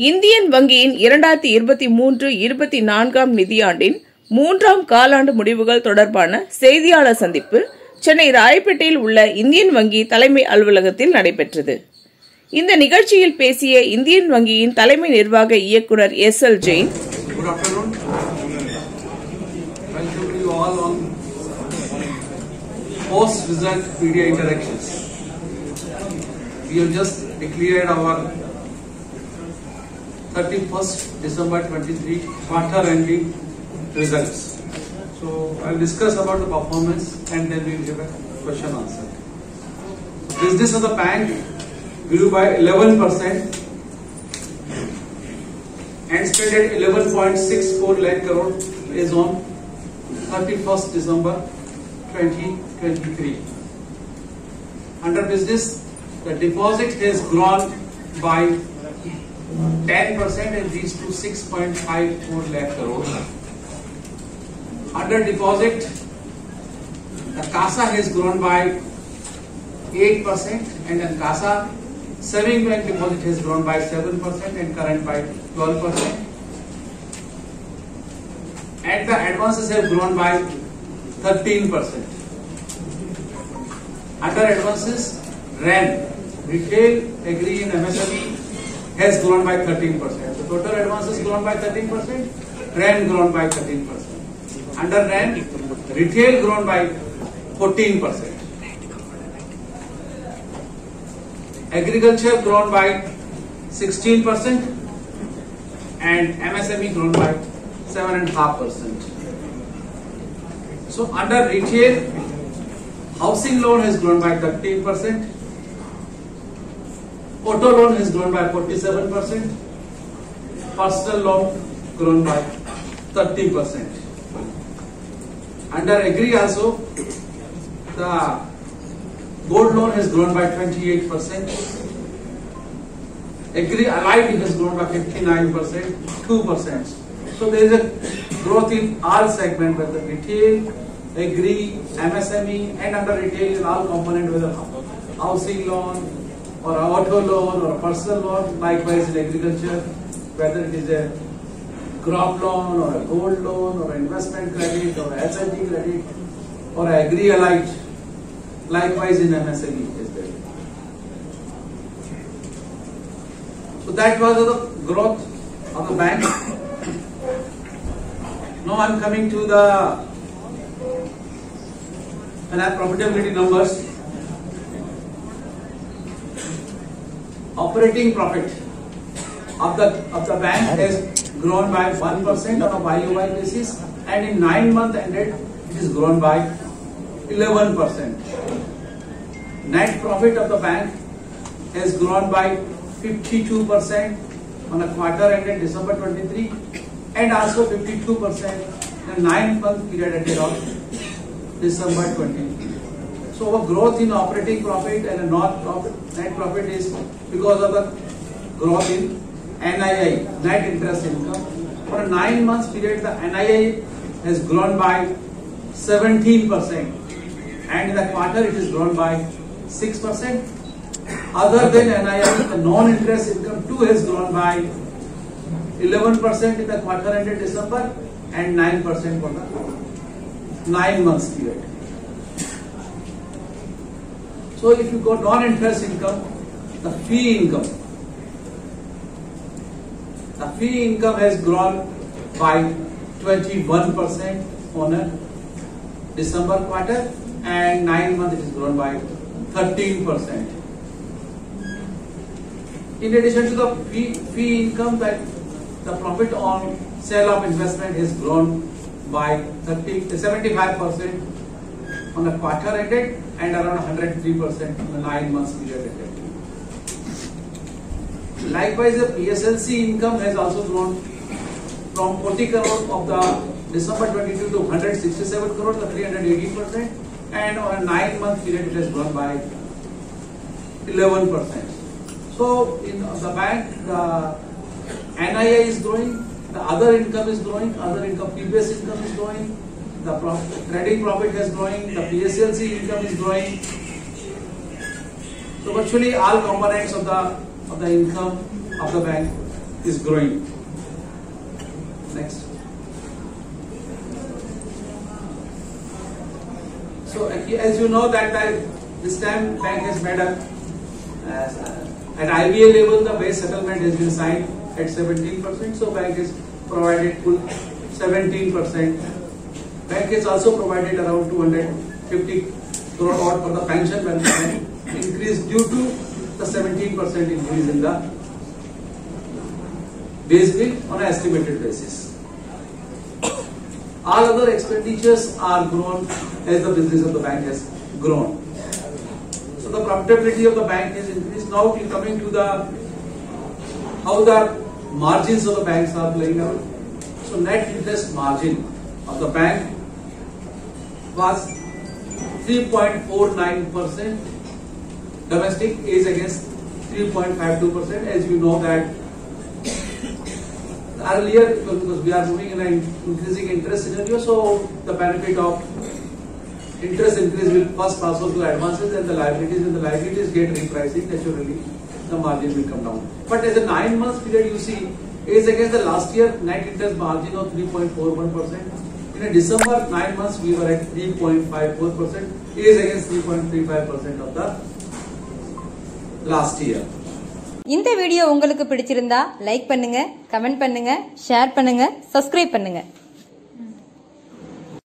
Indian வங்கியின் 2023-24 நிதியாண்டின் 3ஆம் காலாண்டு முடிவுகள் தொடர்பான செய்தியாளர் சந்திப்பு சென்னை ராயப்பேட்டையில் உள்ள இந்தியன் வங்கி தலைமை அலுவலகத்தில் நடைபெற்றது. இந்த நிகழ்ச்சியில் பேசிய இந்தியன் வங்கியின் தலைமை நிர்வாக இயக்குனர் SL Jain, Good afternoon. Welcome to you all on post-result media interactions. We have just declared our 31st December 23 quarter ending results. So I will discuss about the performance and then we will give a question answer. Business of the bank grew by 11% and stood at 11.64 lakh crore is on 31st December 2023. Under business, the deposit has grown by 10% and reached to 6.54 lakh crore. Under deposit, the CASA has grown by 8% and then CASA saving bank deposit has grown by 7% and current by 12%. And the advances have grown by 13%. Under advances, RAM, retail, agri and MSME has grown by 13%. The total advances grown by 13%, RAM grown by 13%. Under RAM, retail grown by 14%. Agriculture grown by 16% and MSME grown by 7.5%. So under retail, housing loan has grown by 13%, auto loan has grown by 47%, personal loan grown by 30%. Under agri also, the gold loan has grown by 28%, agri allied has grown by 59%, 2%. So there is a growth in all segments, whether retail, agri, MSME, and under retail in all components, whether housing loan or auto loan or a personal loan, likewise in agriculture, whether it is a crop loan or a gold loan or an investment credit or SLT credit or agri allied, likewise in MSME is there. So that was the growth of the bank. Now I am coming to the profitability numbers. Operating profit of the bank has grown by 1% on a YOY basis, and in 9 months ended it is grown by 11%. Net profit of the bank has grown by 52% on a quarter ended December 23 and also 52% in a 9-month period ended on December 23. So our growth in operating profit and net profit is because of the growth in NII, net interest income. For a 9 months period, the NII has grown by 17%, and in the quarter it is grown by 6%. Other than NII, the non-interest income too has grown by 11% in the quarter ended December and 9% for the 9 months period. So if you go non-interest income, the fee income has grown by 21% on a December quarter, and 9 months it is grown by 13%. In addition to the fee income, that the profit on sale of investment has grown by 75% on the quarter ended and around 103% in the 9 months period ended. Likewise, the PSLC income has also grown from 40 crore of the December 22 to 167 crore, the 318%, and on a 9-month period it has grown by 11%. So in the bank, the NII is growing, the other income is growing, PPS income is growing, the trading profit is growing, the PSLC income is growing. So virtually all components of the income of the bank is growing. Next. So as you know that this time bank has made up at IBA level the base settlement has been signed at 17%. So bank has provided full 17%. Bank has also provided around 250 crore odd for the pension benefit increase due to the 17% increase in the base bill on an estimated basis. All other expenditures are grown as the business of the bank has grown. So the profitability of the bank is increased. Now we are coming to the how the margins of the banks are playing out. So net interest margin of the bank was 3.49%. Domestic is against 3.52%. As you know that earlier, because we are moving in an increasing interest scenario, so the benefit of interest increase will first pass on to advances and the liabilities get repricing, naturally the margin will come down. But as a 9 months period, you see, is against the last year net interest margin of 3.41%. In a December 9 months, we were at 3.54%. Is against 3.35% of the last year. இந்த video உங்களுக்கு பிடிச்சிருந்தா like பண்ணுங்க, comment பண்ணுங்க, share பண்ணுங்க, subscribe பண்ணுங்க.